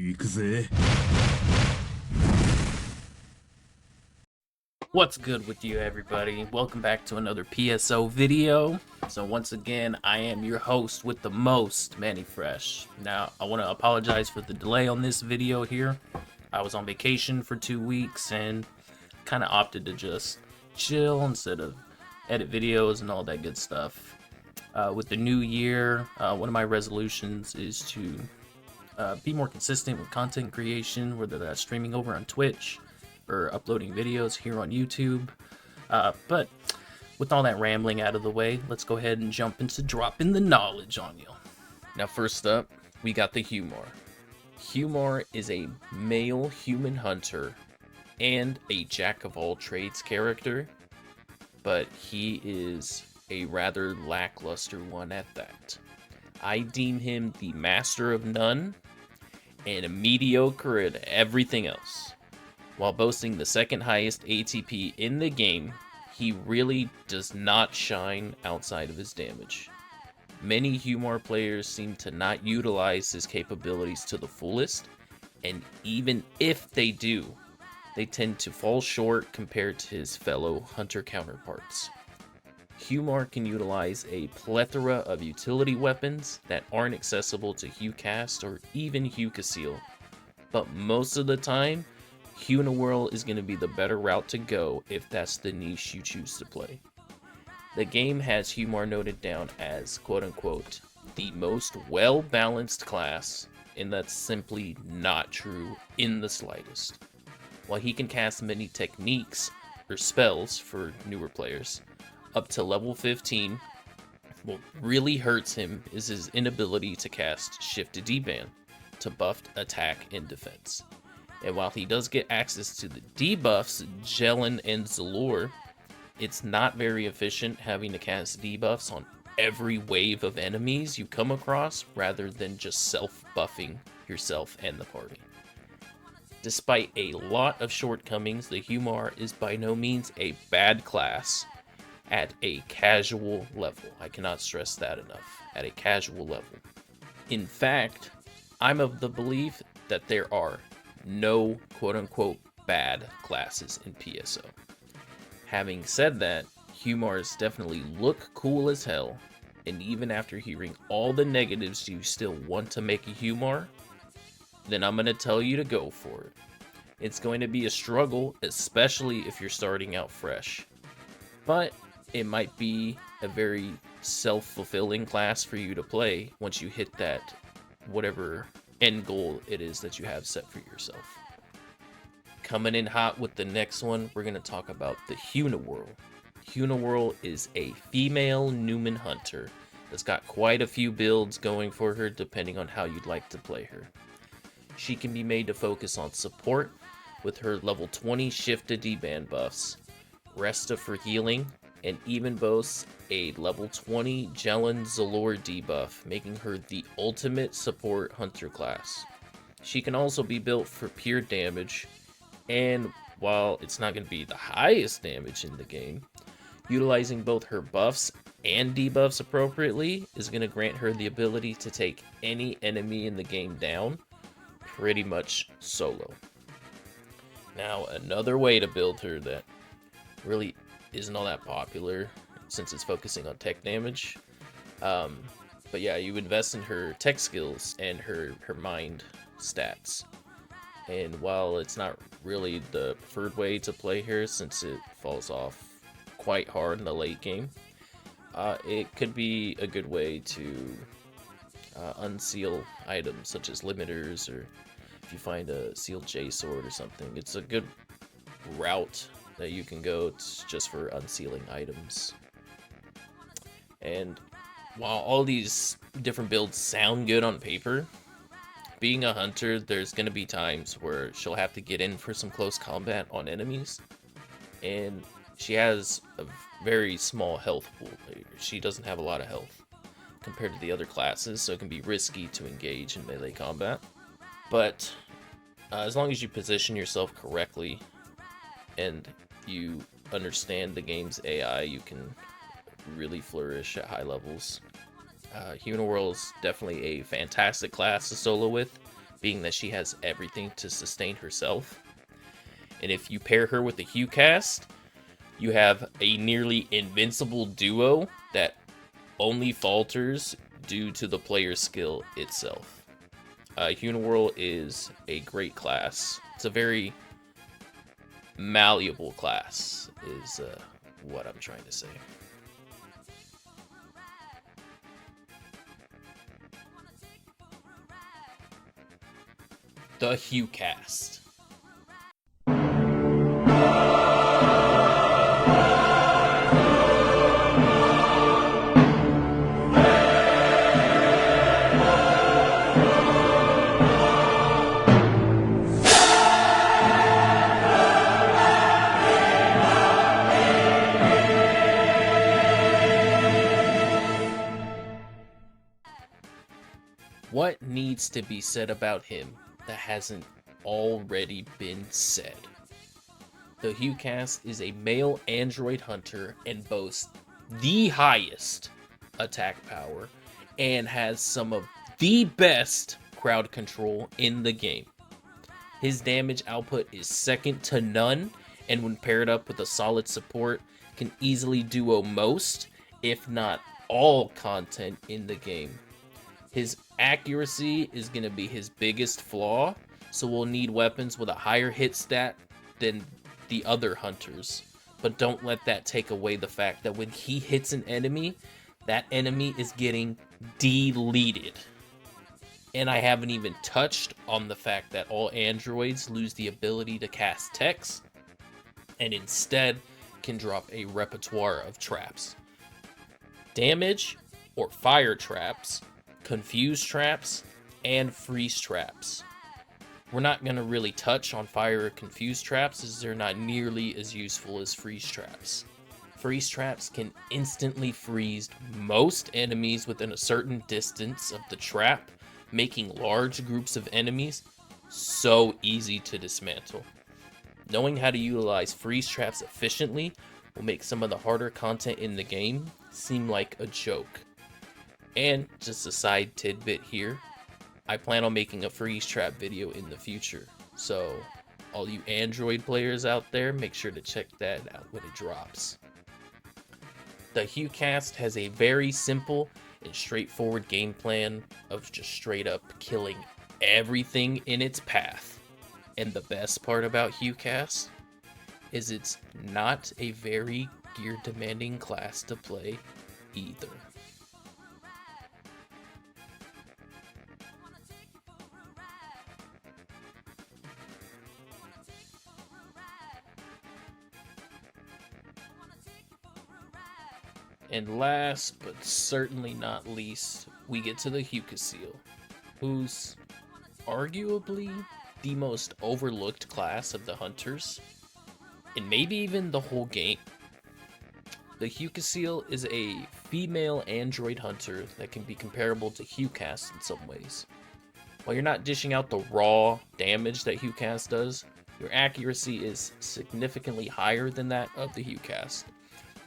行くぜ。 What's good with you, everybody? Welcome back to another PSO video. So once again, I am your host with the most, Manny Fresh. Now, I want to apologize for the delay on this video here. I was on vacation for 2 weeks and kind of opted to just chill instead of edit videos and all that good stuff. With the new year, one of my resolutions is to be more consistent with content creation, whether that's streaming over on Twitch or uploading videos here on YouTube. But with all that rambling out of the way, let's go ahead and jump into dropping the knowledge on you. Now, first up, we got the Humor. Humor is a male human hunter and a jack of all trades character, but he is a rather lackluster one at that. I deem him the master of none and a mediocre at everything else. While boasting the second highest ATP in the game, he really does not shine outside of his damage. Many Humor players seem to not utilize his capabilities to the fullest, and even if they do, they tend to fall short compared to his fellow hunter counterparts. Humor can utilize a plethora of utility weapons that aren't accessible to HuCast or even HuCasil, but most of the time, Hunawhirl is going to be the better route to go if that's the niche you choose to play. The game has Humor noted down as quote-unquote the most well-balanced class, and that's simply not true in the slightest. While he can cast many techniques or spells for newer players, up to level 15, what really hurts him is his inability to cast Shift to Deban to buff attack and defense. And while he does get access to the debuffs, Jelen and Zalor, it's not very efficient having to cast debuffs on every wave of enemies you come across rather than just self-buffing yourself and the party. Despite a lot of shortcomings, the Humor is by no means a bad class at a casual level. I cannot stress that enough. At a casual level. In fact, I'm of the belief that there are no quote-unquote bad classes in PSO. Having said that, Humors definitely look cool as hell, and even after hearing all the negatives you still want to make a Humor, then I'm going to tell you to go for it. It's going to be a struggle, especially if you're starting out fresh. But it might be a very self-fulfilling class for you to play once you hit that whatever end goal it is that you have set for yourself. Coming in hot with the next one, we're going to talk about the Hunawhirl. Hunawhirl is a female Newman hunter that's got quite a few builds going for her depending on how you'd like to play her. She can be made to focus on support with her level 20 Shift to Deban buffs, Resta for healing, and even boasts a level 20 Jelen Zalor debuff, making her the ultimate support hunter class. She can also be built for pure damage, and while it's not going to be the highest damage in the game, utilizing both her buffs and debuffs appropriately is going to grant her the ability to take any enemy in the game down pretty much solo. Now, another way to build her that really isn't all that popular since it's focusing on tech damage. But yeah, you invest in her tech skills and her mind stats. And while it's not really the preferred way to play her since it falls off quite hard in the late game, it could be a good way to unseal items such as limiters, or if you find a sealed J sword or something. It's a good route that you can go just for unsealing items. And while all these different builds sound good on paper, being a hunter, there's going to be times where she'll have to get in for some close combat on enemies, and she has a very small health pool. She doesn't have a lot of health compared to the other classes, so it can be risky to engage in melee combat. But as long as you position yourself correctly and you understand the game's AI, you can really flourish at high levels. Hunawhirl is definitely a fantastic class to solo with, being that she has everything to sustain herself. And if you pair her with the Hugh cast, you have a nearly invincible duo that only falters due to the player's skill itself. Uniworld is a great class. It's a very malleable class, is what I'm trying to say. The Hugh cast. What needs to be said about him that hasn't already been said? The Hugh cast is a male android hunter and boasts the highest attack power and has some of the best crowd control in the game. His damage output is second to none, and when paired up with a solid support, can easily duo most, if not all, content in the game. His accuracy is going to be his biggest flaw, so we'll need weapons with a higher hit stat than the other hunters. But don't let that take away the fact that when he hits an enemy, that enemy is getting deleted. And I haven't even touched on the fact that all androids lose the ability to cast text, and instead can drop a repertoire of traps. Damage or fire traps, confuse traps, and freeze traps. We're not going to really touch on fire or confuse traps as they're not nearly as useful as freeze traps. Freeze traps can instantly freeze most enemies within a certain distance of the trap, making large groups of enemies so easy to dismantle. Knowing how to utilize freeze traps efficiently will make some of the harder content in the game seem like a joke. And just a side tidbit here, I plan on making a freeze trap video in the future, so all you Android players out there, make sure to check that out when it drops. The Hugh cast has a very simple and straightforward game plan of just straight up killing everything in its path. And the best part about Hugh cast is it's not a very gear demanding class to play either. And last, but certainly not least, we get to the Hucasil, who's arguably the most overlooked class of the Hunters, and maybe even the whole game. The Hucasil is a female android hunter that can be comparable to Hucast in some ways. While you're not dishing out the raw damage that Hucast does, your accuracy is significantly higher than that of the Hucast.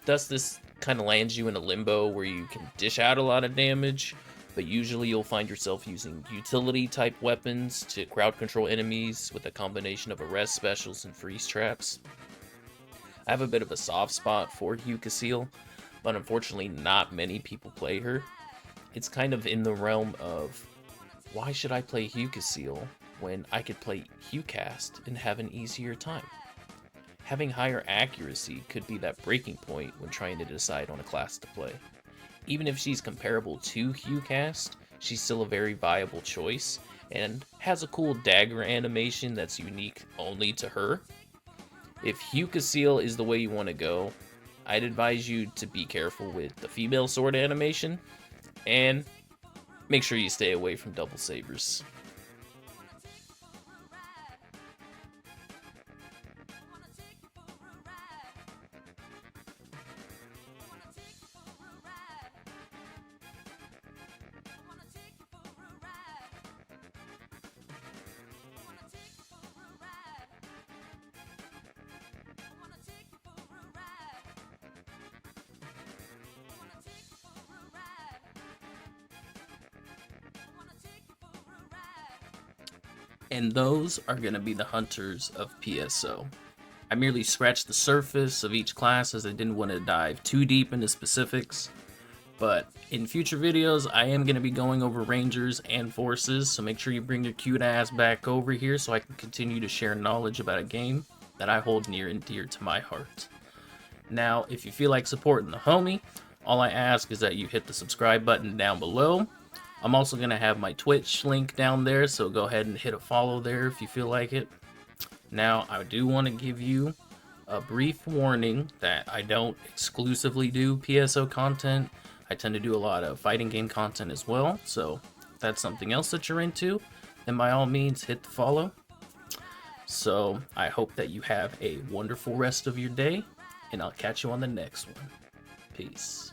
Thus, this kind of lands you in a limbo where you can dish out a lot of damage, but usually you'll find yourself using utility type weapons to crowd control enemies with a combination of arrest specials and freeze traps. I have a bit of a soft spot for Hucasil, but unfortunately not many people play her. It's kind of in the realm of, why should I play Hucasil when I could play Hucast and have an easier time? Having higher accuracy could be that breaking point when trying to decide on a class to play. Even if she's comparable to Hucast, she's still a very viable choice and has a cool dagger animation that's unique only to her. If Hucasil is the way you want to go, I'd advise you to be careful with the female sword animation and make sure you stay away from double sabers. and those are going to be the Hunters of PSO. I merely scratched the surface of each class as I didn't want to dive too deep into specifics, but in future videos I am going to be going over Rangers and Forces, so make sure you bring your cute ass back over here so I can continue to share knowledge about a game that I hold near and dear to my heart. Now, if you feel like supporting the homie, all I ask is that you hit the subscribe button down below. I'm also going to have my Twitch link down there, so go ahead and hit a follow there if you feel like it. Now, I do want to give you a brief warning that I don't exclusively do PSO content. I tend to do a lot of fighting game content as well, so if that's something else that you're into, then by all means hit the follow. So I hope that you have a wonderful rest of your day, and I'll catch you on the next one. Peace.